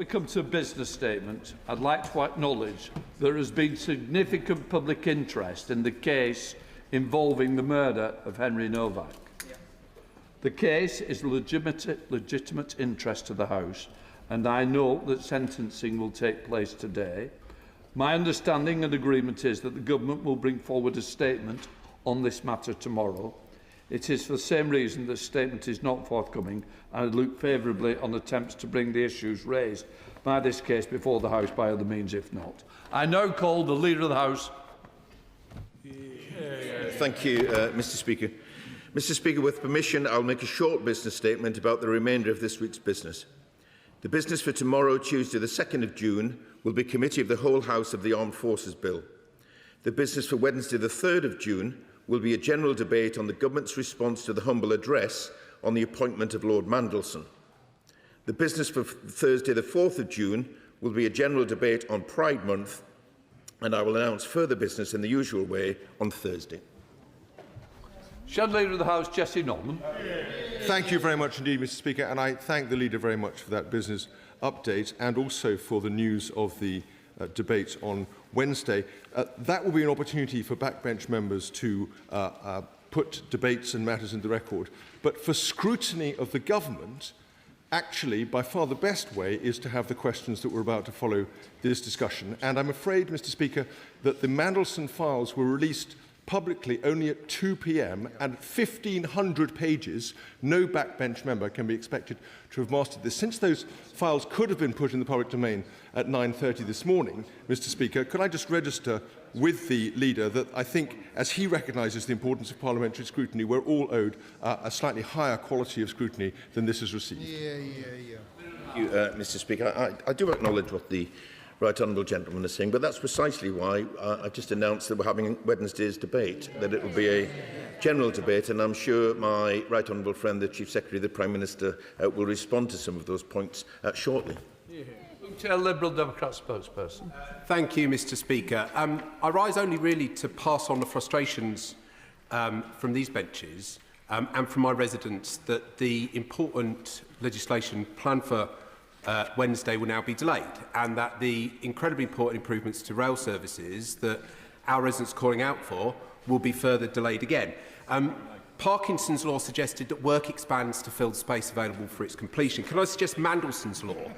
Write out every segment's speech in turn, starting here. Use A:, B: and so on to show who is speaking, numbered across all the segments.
A: We come to a business statement. I'd like to acknowledge there has been significant public interest in the case involving the murder of Henry Novak. The case is legitimate interest to the House, and I know that sentencing will take place today. My understanding and agreement is that the Government will bring forward a statement on this matter tomorrow. It is for the same reason that the statement is not forthcoming, and I look favourably on attempts to bring the issues raised by this case before the House by other means if not. I now call the Leader of the House.
B: Thank you, Mr Speaker. Mr Speaker, with permission, I will make a short business statement about the remainder of this week's business. The business for tomorrow, Tuesday the 2nd of June, will be Committee of the Whole House of the Armed Forces Bill. The business for Wednesday the 3rd of June will be a general debate on the Government's response to the humble address on the appointment of Lord Mandelson. The business for Thursday the 4th of June will be a general debate on Pride Month, and I will announce further business in the usual way on Thursday.
A: Shadow Leader of the House, Jessie Norman.
C: Thank you very much indeed, Mr Speaker, and I thank the Leader very much for that business update and also for the news of the debate on Wednesday. That will be an opportunity for backbench members to put debates and matters in the record. But for scrutiny of the Government, actually, by far the best way is to have the questions that we're about to follow this discussion. And I'm afraid, Mr Speaker, that the Mandelson files were released publicly only at 2 p.m. and 1,500 pages. No backbench member can be expected to have mastered this. Since those files could have been put in the public domain at 9:30 this morning, Mr Speaker, could I just register with the Leader that I think, as he recognises the importance of parliamentary scrutiny, we're all owed a slightly higher quality of scrutiny than this has received.
B: Thank you, Mr Speaker. I do acknowledge what the Right Honourable Gentleman is saying, but that's precisely why I've just announced that we're having Wednesday's debate, that it will be a general debate, and I'm sure my Right Honourable friend, the Chief Secretary of the Prime Minister, will respond to some of those points shortly.
A: Liberal Democrat spokesperson.
D: Thank you, Mr Speaker. I rise only really to pass on the frustrations from these benches and from my residents that the important legislation planned for Wednesday will now be delayed, and that the incredibly important improvements to rail services that our residents are calling out for will be further delayed again. Parkinson's law suggested that work expands to fill the space available for its completion. Can I suggest Mandelson's law,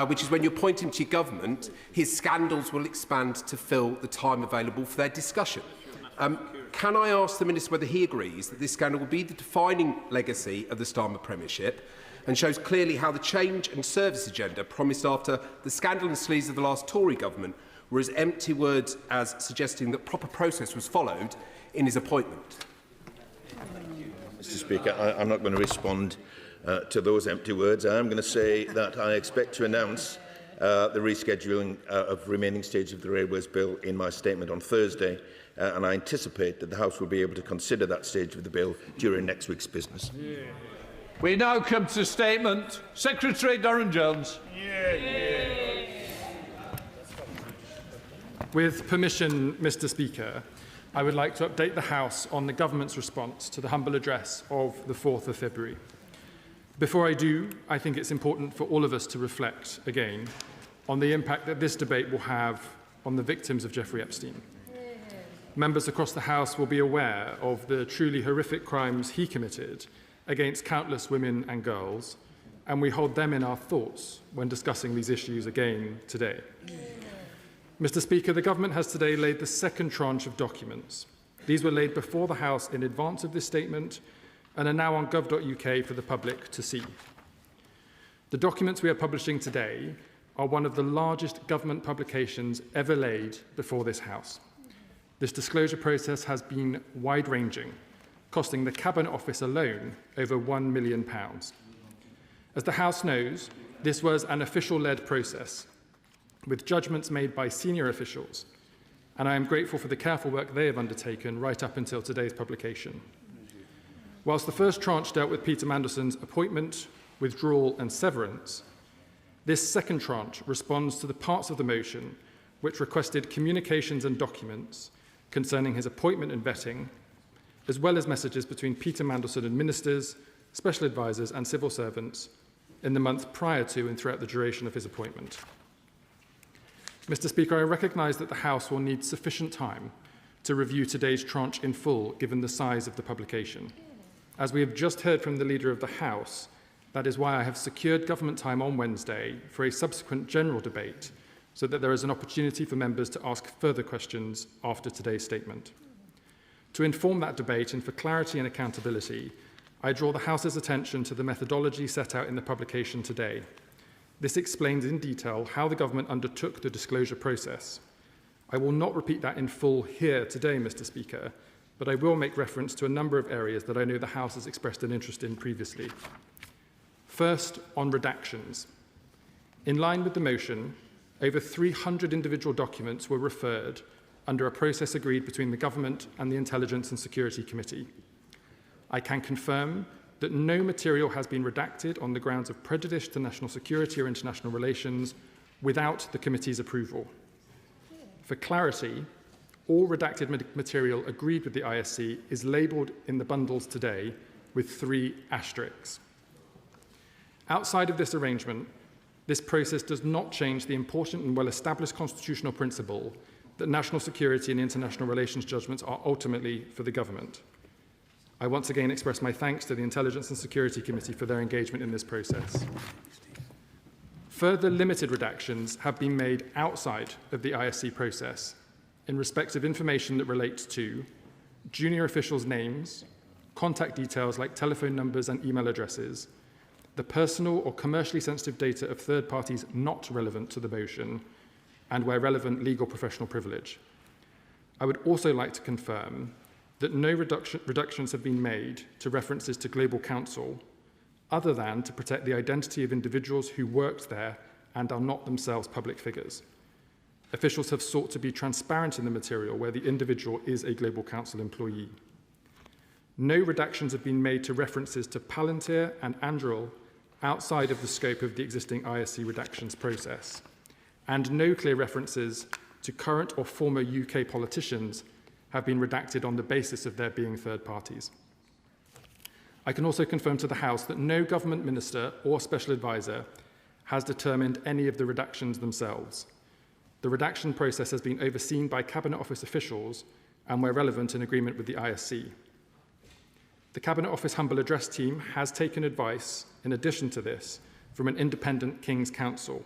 D: which is when you're appointing to your government, his scandals will expand to fill the time available for their discussion. Can I ask the Minister whether he agrees that this scandal will be the defining legacy of the Starmer Premiership and shows clearly how the change and service agenda promised after the scandal and sleaze of the last Tory government were as empty words as suggesting that proper process was followed in his appointment?
B: Mr Speaker, I'm not going to respond to those empty words. I am going to say that I expect to announce the rescheduling of remaining stages of the Railways Bill in my statement on Thursday, and I anticipate that the House will be able to consider that stage of the bill during next week's business.
A: We now come to statement. Secretary Darren Jones.
E: With permission, Mr Speaker, I would like to update the House on the Government's response to the humble address of the 4th of February. Before I do, I think it's important for all of us to reflect again on the impact that this debate will have on the victims of Jeffrey Epstein. Members across the House will be aware of the truly horrific crimes he committed against countless women and girls, and we hold them in our thoughts when discussing these issues again today. Mr Speaker, the Government has today laid the second tranche of documents. These were laid before the House in advance of this statement and are now on gov.uk for the public to see. The documents we are publishing today are one of the largest government publications ever laid before this House. This disclosure process has been wide-ranging, costing the Cabinet Office alone over £1 million. As the House knows, this was an official-led process, with judgments made by senior officials, and I am grateful for the careful work they have undertaken right up until today's publication. Whilst the first tranche dealt with Peter Mandelson's appointment, withdrawal and severance, this second tranche responds to the parts of the motion which requested communications and documents concerning his appointment and vetting, as well as messages between Peter Mandelson and ministers, special advisers and civil servants in the month prior to and throughout the duration of his appointment. Mr. Speaker, I recognise that the House will need sufficient time to review today's tranche in full, given the size of the publication. As we have just heard from the Leader of the House, that is why I have secured government time on Wednesday for a subsequent general debate, so that there is an opportunity for members to ask further questions after today's statement. To inform that debate and for clarity and accountability, I draw the House's attention to the methodology set out in the publication today. This explains in detail how the government undertook the disclosure process. I will not repeat that in full here today, Mr. Speaker, but I will make reference to a number of areas that I know the House has expressed an interest in previously. First, on redactions. In line with the motion, over 300 individual documents were referred under a process agreed between the Government and the Intelligence and Security Committee. I can confirm that no material has been redacted on the grounds of prejudice to national security or international relations without the committee's approval. For clarity, all redacted material agreed with the ISC is labelled in the bundles today with 3 asterisks. Outside of this arrangement, this process does not change the important and well-established constitutional principle that national security and international relations judgments are ultimately for the government. I once again express my thanks to the Intelligence and Security Committee for their engagement in this process. Further limited redactions have been made outside of the ISC process in respect of information that relates to junior officials' names, contact details like telephone numbers and email addresses, the personal or commercially sensitive data of third parties not relevant to the motion, and where relevant, legal professional privilege. I would also like to confirm that no reductions have been made to references to Global Council, other than to protect the identity of individuals who worked there and are not themselves public figures. Officials have sought to be transparent in the material where the individual is a Global Council employee. No redactions have been made to references to Palantir and Anduril outside of the scope of the existing ISC redactions process, and no clear references to current or former UK politicians have been redacted on the basis of their being third parties. I can also confirm to the House that no government minister or special advisor has determined any of the redactions themselves. The redaction process has been overseen by Cabinet Office officials and, where relevant, in agreement with the ISC. The Cabinet Office Humble Address team has taken advice, in addition to this, from an independent King's Counsel,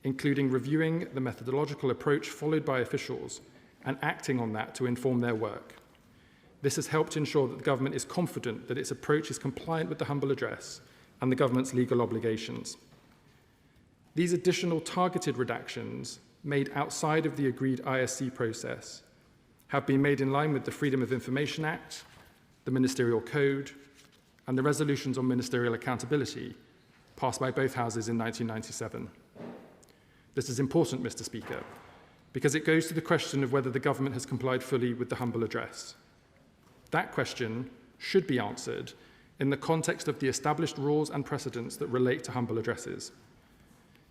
E: including reviewing the methodological approach followed by officials and acting on that to inform their work. This has helped ensure that the government is confident that its approach is compliant with the Humble Address and the government's legal obligations. These additional targeted redactions made outside of the agreed ISC process have been made in line with the Freedom of Information Act, the Ministerial Code, and the resolutions on ministerial accountability passed by both houses in 1997. This is important, Mr. Speaker, because it goes to the question of whether the government has complied fully with the Humble Address. That question should be answered in the context of the established rules and precedents that relate to humble addresses.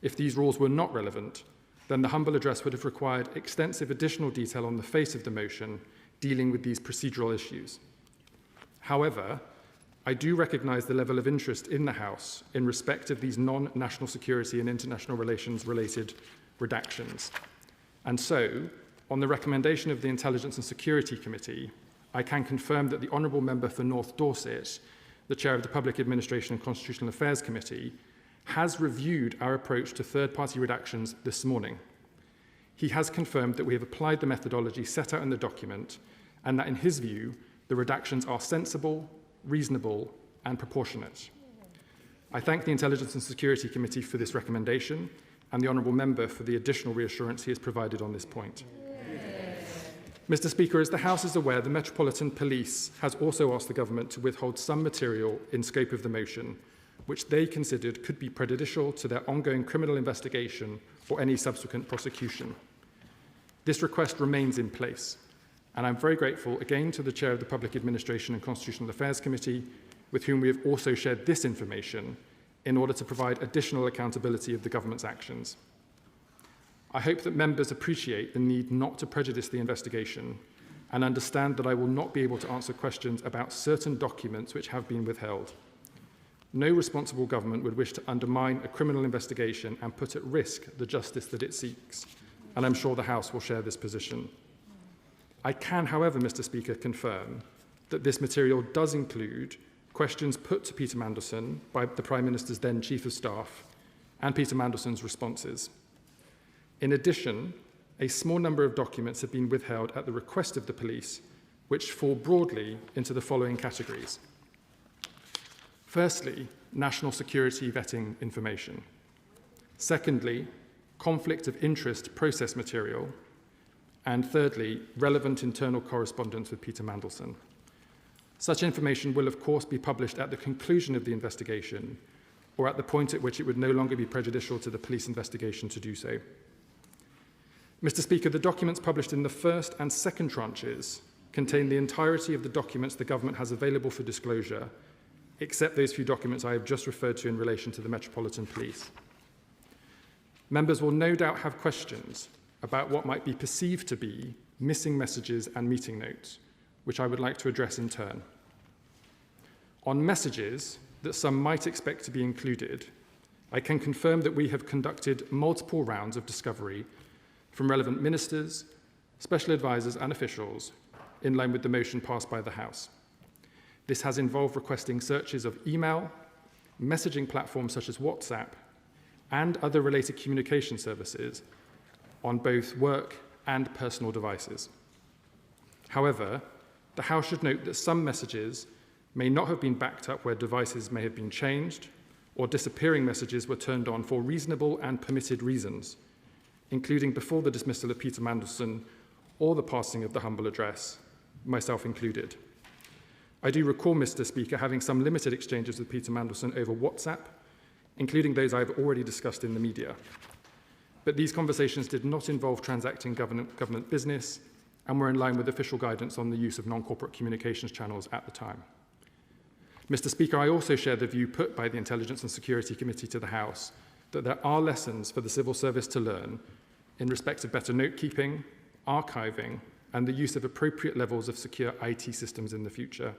E: If these rules were not relevant, then the Humble Address would have required extensive additional detail on the face of the motion dealing with these procedural issues. However, I do recognise the level of interest in the House in respect of these non-national security and international relations related redactions. And so, on the recommendation of the Intelligence and Security Committee, I can confirm that the Honourable Member for North Dorset, the Chair of the Public Administration and Constitutional Affairs Committee, has reviewed our approach to third-party redactions this morning. He has confirmed that we have applied the methodology set out in the document and that, in his view, the redactions are sensible, reasonable and proportionate. I thank the Intelligence and Security Committee for this recommendation and the Honourable Member for the additional reassurance he has provided on this point. Mr. Speaker, as the House is aware, the Metropolitan Police has also asked the Government to withhold some material in scope of the motion, which they considered could be prejudicial to their ongoing criminal investigation or any subsequent prosecution. This request remains in place, and I'm very grateful again to the Chair of the Public Administration and Constitutional Affairs Committee, with whom we have also shared this information in order to provide additional accountability of the Government's actions. I hope that members appreciate the need not to prejudice the investigation and understand that I will not be able to answer questions about certain documents which have been withheld. no responsible government would wish to undermine a criminal investigation and put at risk the justice that it seeks, and I'm sure the House will share this position. I can, however, Mr. Speaker, confirm that this material does include questions put to Peter Mandelson by the Prime Minister's then Chief of Staff and Peter Mandelson's responses. In addition, a small number of documents have been withheld at the request of the police, which fall broadly into the following categories. Firstly, national security vetting information. Secondly, conflict of interest process material. And thirdly, relevant internal correspondence with Peter Mandelson. Such information will, of course, be published at the conclusion of the investigation or at the point at which it would no longer be prejudicial to the police investigation to do so. Mr. Speaker, the documents published in the first and second tranches contain the entirety of the documents the government has available for disclosure, except those few documents I have just referred to in relation to the Metropolitan Police. Members will no doubt have questions about what might be perceived to be missing messages and meeting notes, which I would like to address in turn. On messages that some might expect to be included, I can confirm that we have conducted multiple rounds of discovery from relevant ministers, special advisors and officials in line with the motion passed by the House. This has involved requesting searches of email, messaging platforms such as WhatsApp, and other related communication services on both work and personal devices. However, the House should note that some messages may not have been backed up where devices may have been changed, or disappearing messages were turned on for reasonable and permitted reasons, including before the dismissal of Peter Mandelson or the passing of the humble address, myself included. I do recall, Mr. Speaker, having some limited exchanges with Peter Mandelson over WhatsApp, including those I have already discussed in the media. But these conversations did not involve transacting government business and were in line with official guidance on the use of non-corporate communications channels at the time. Mr. Speaker, I also share the view put by the Intelligence and Security Committee to the House that there are lessons for the civil service to learn in respect of better note-keeping, archiving, and the use of appropriate levels of secure IT systems in the future.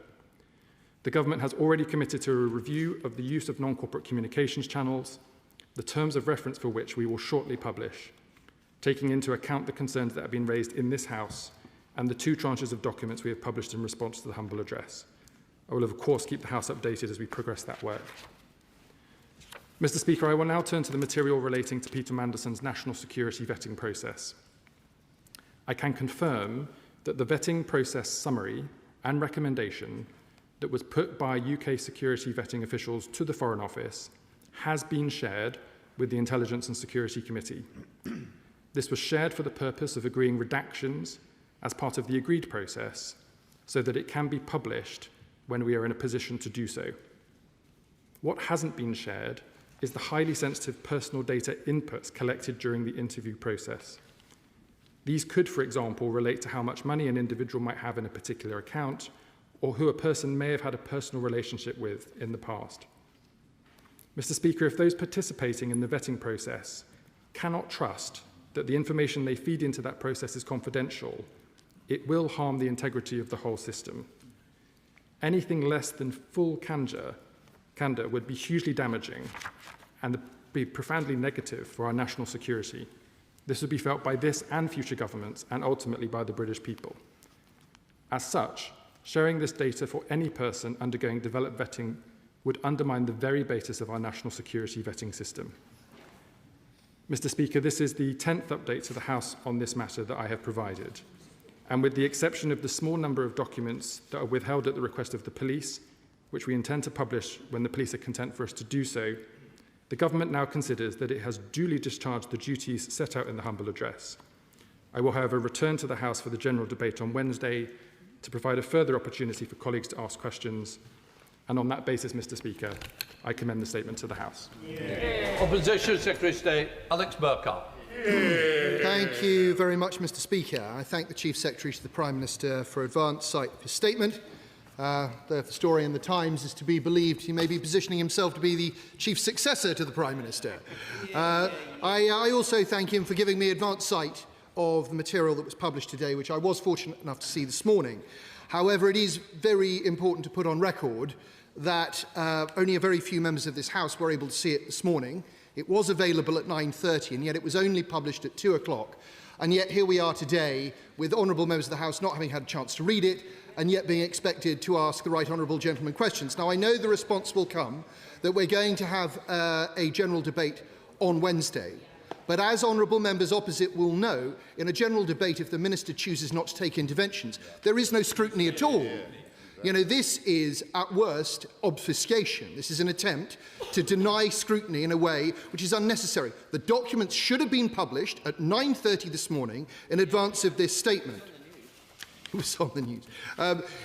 E: The government has already committed to a review of the use of non-corporate communications channels, the terms of reference for which we will shortly publish, taking into account the concerns that have been raised in this House and the 2 tranches of documents we have published in response to the humble address. I will, of course, keep the House updated as we progress that work. Mr. Speaker, I will now turn to the material relating to Peter Mandelson's national security vetting process. I can confirm that the vetting process summary and recommendation that was put by UK security vetting officials to the Foreign Office has been shared with the Intelligence and Security Committee. This was shared for the purpose of agreeing redactions as part of the agreed process so that it can be published when we are in a position to do so. What hasn't been shared is the highly sensitive personal data inputs collected during the interview process. These could, for example, relate to how much money an individual might have in a particular account or who a person may have had a personal relationship with in the past. Mr. Speaker, if those participating in the vetting process cannot trust that the information they feed into that process is confidential, it will harm the integrity of the whole system. Anything less than full candor would be hugely damaging and be profoundly negative for our national security. This would be felt by this and future governments and ultimately by the British people. As such, sharing this data for any person undergoing developed vetting would undermine the very basis of our national security vetting system. Mr. Speaker, this is the 10th update to the House on this matter that I have provided. And with the exception of the small number of documents that are withheld at the request of the police, which we intend to publish when the police are content for us to do so, the government now considers that it has duly discharged the duties set out in the humble address. I will, however, return to the House for the general debate on Wednesday to provide a further opportunity for colleagues to ask questions. And on that basis, Mr. Speaker, I commend the statement to the House.
A: Yeah. Opposition Secretary of State Alex Burghart.
F: Thank you very much, Mr. Speaker. I thank the Chief Secretary to the Prime Minister for advance sight of his statement. The story in the Times is to be believed he may be positioning himself to be the chief successor to the Prime Minister. I also thank him for giving me advance sight of the material that was published today, which I was fortunate enough to see this morning. However, it is very important to put on record that only a very few members of this House were able to see it this morning. It was available at 9:30, and yet it was only published at 2 o'clock. And yet here we are today with honourable members of the House not having had a chance to read it, and yet being expected to ask the right honourable gentleman questions. Now, I know the response will come that we're going to have a general debate on Wednesday. But as honourable members opposite will know, in a general debate, if the Minister chooses not to take interventions, there is no scrutiny at all. You know, this is, at worst, obfuscation. This is an attempt to deny scrutiny in a way which is unnecessary. The documents should have been published at 9:30 this morning in advance of this statement. It was on the news.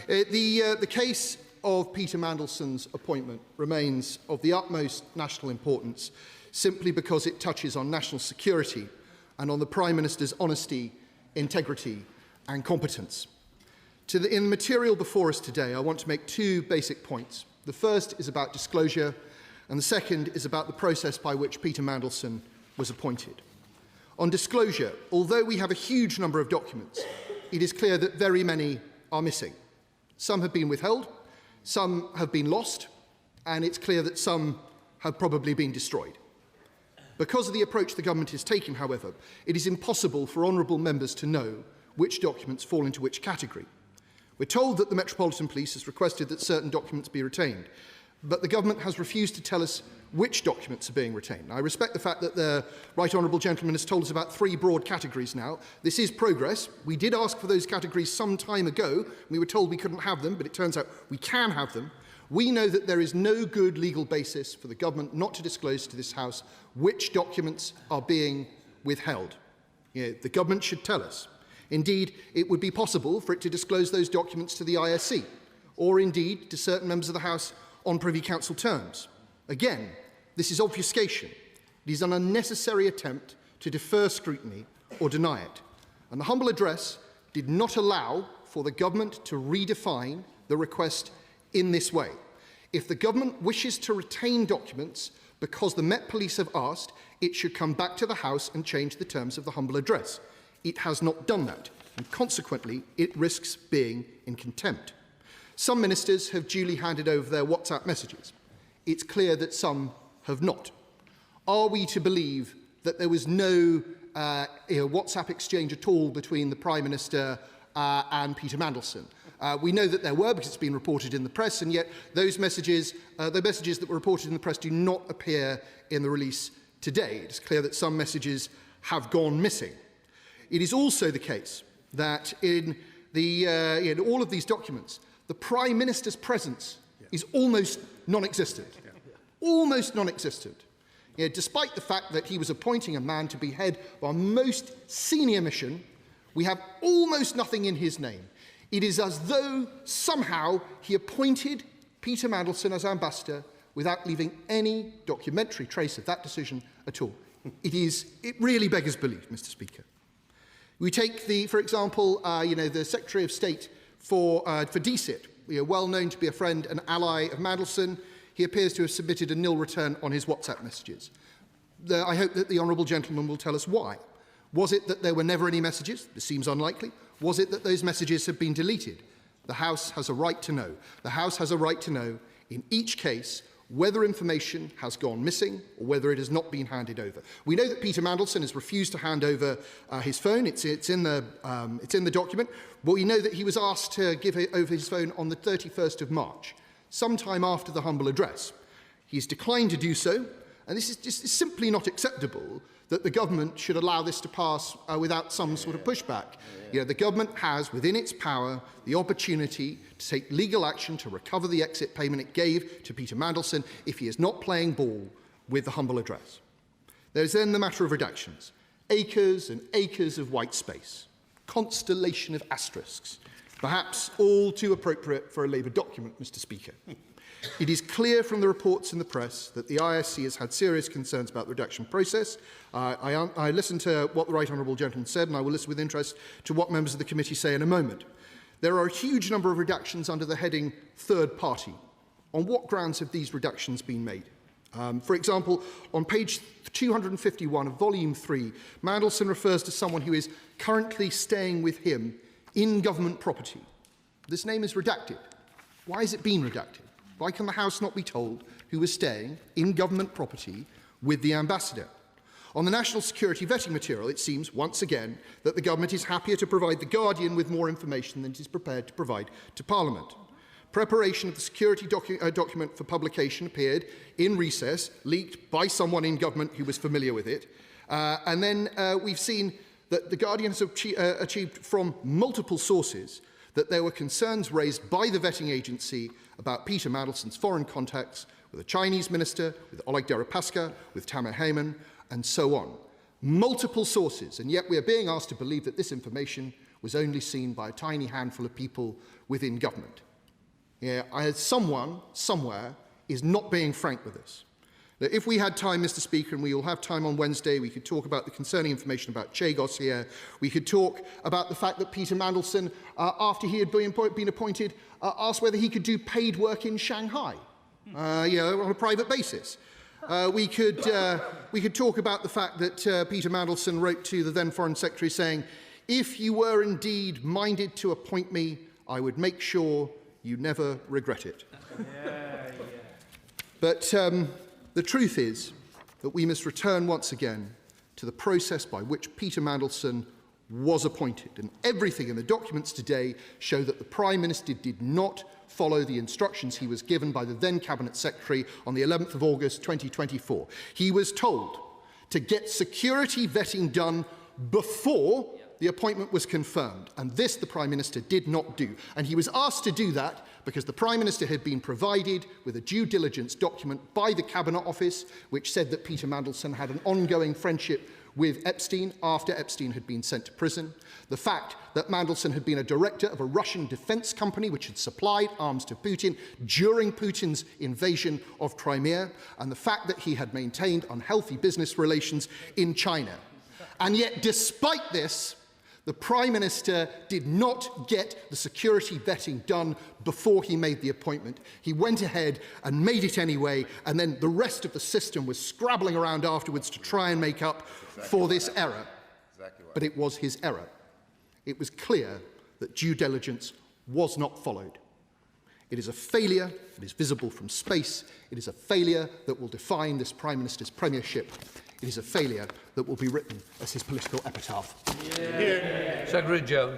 F: The case of Peter Mandelson's appointment remains of the utmost national importance simply because it touches on national security and on the Prime Minister's honesty, integrity and competence. In the material before us today, I want to make two basic points. The first is about disclosure, and the second is about the process by which Peter Mandelson was appointed. On disclosure, although we have a huge number of documents, it is clear that very many are missing. Some have been withheld, some have been lost, and it's clear that some have probably been destroyed. Because of the approach the government is taking, however, it is impossible for honourable members to know which documents fall into which category. We're told that the Metropolitan Police has requested that certain documents be retained, but the government has refused to tell us which documents are being retained. I respect the fact that the right honourable gentleman has told us about 3 broad categories now. This is progress. We did ask for those categories some time ago. We were told we couldn't have them, but it turns out we can have them. We know that there is no good legal basis for the government not to disclose to this House which documents are being withheld. The government should tell us. Indeed, it would be possible for it to disclose those documents to the ISC, or indeed to certain members of the House on Privy Council terms. Again, this is obfuscation. It is an unnecessary attempt to defer scrutiny or deny it. And the humble address did not allow for the government to redefine the request in this way. If the government wishes to retain documents because the Met Police have asked, it should come back to the House and change the terms of the humble address. It has not done that, and consequently, it risks being in contempt. Some ministers have duly handed over their WhatsApp messages. It's clear that some have not. Are we to believe that there was no WhatsApp exchange at all between the Prime Minister and Peter Mandelson? We know that there were, because it's been reported in the press, and yet those messages, the messages that were reported in the press do not appear in the release today. It's clear that some messages have gone missing. It is also the case that in all of these documents, the Prime Minister's presence is almost non-existent. Almost non-existent. Despite the fact that he was appointing a man to be head of our most senior mission, we have almost nothing in his name. It is as though somehow he appointed Peter Mandelson as ambassador without leaving any documentary trace of that decision at all. It really beggars belief, Mr. Speaker. We take for example, the Secretary of State for DCIT, well known to be a friend and ally of Mandelson. He appears to have submitted a nil return on his WhatsApp messages. I hope that the honourable gentleman will tell us why. Was it that there were never any messages? This seems unlikely. Was it that those messages have been deleted? The House has a right to know. The House has a right to know, in each case, whether information has gone missing or whether it has not been handed over. We know that Peter Mandelson has refused to hand over his phone. It's in the document. But we know that he was asked to give over his phone on the 31st of March, sometime after the humble address. He's declined to do so, and this is just simply not acceptable that the government should allow this to pass without some sort of pushback. The government has, within its power, the opportunity to take legal action to recover the exit payment it gave to Peter Mandelson if he is not playing ball with the humble address. There's then the matter of redactions. Acres and acres of white space. Constellation of asterisks. Perhaps all too appropriate for a Labour document, Mr. Speaker. It is clear from the reports in the press that the ISC has had serious concerns about the redaction process. I listened to what the right honourable gentleman said, and I will listen with interest to what members of the committee say in a moment. There are a huge number of redactions under the heading third party. On what grounds have these redactions been made? For example, on page 251 of volume 3, Mandelson refers to someone who is currently staying with him in government property. This name is redacted. Why has it been redacted? why can the House not be told who was staying in government property with the ambassador? On the national security vetting material, it seems, once again, that the government is happier to provide The Guardian with more information than it is prepared to provide to Parliament. Preparation of the security document for publication appeared in recess, leaked by someone in government who was familiar with it. And then we've seen that The Guardian has achieved from multiple sources that there were concerns raised by the vetting agency about Peter Mandelson's foreign contacts with a Chinese minister, with Oleg Deripaska, with Tamer Heyman, and so on. Multiple sources, and yet we are being asked to believe that this information was only seen by a tiny handful of people within government. Someone, somewhere, is not being frank with us. Now, if we had time, Mr. Speaker, and we will have time on Wednesday, we could talk about the concerning information about Chagos here. We could talk about the fact that Peter Mandelson, after he had been appointed, asked whether he could do paid work in Shanghai, on a private basis. We could talk about the fact that Peter Mandelson wrote to the then Foreign Secretary saying, if you were indeed minded to appoint me, I would make sure you never regret it. But the truth is that we must return once again to the process by which Peter Mandelson was appointed. And everything in the documents today show that the Prime Minister did not follow the instructions he was given by the then Cabinet Secretary on the 11th of August 2024. He was told to get security vetting done before the appointment was confirmed, and this the Prime Minister did not do. And he was asked to do that because the Prime Minister had been provided with a due diligence document by the Cabinet Office which said that Peter Mandelson had an ongoing friendship with Epstein after Epstein had been sent to prison, the fact that Mandelson had been a director of a Russian defence company which had supplied arms to Putin during Putin's invasion of Crimea, and the fact that he had maintained unhealthy business relations in China. And yet, despite this, the Prime Minister did not get the security vetting done before he made the appointment. He went ahead and made it anyway, and then the rest of the system was scrabbling around afterwards to try and make up for this error. But it was his error. It was clear that due diligence was not followed. It is a failure that is visible from space. It is a failure that will define this Prime Minister's premiership. It is a failure that will be written as his political epitaph.
A: Secretary Jones.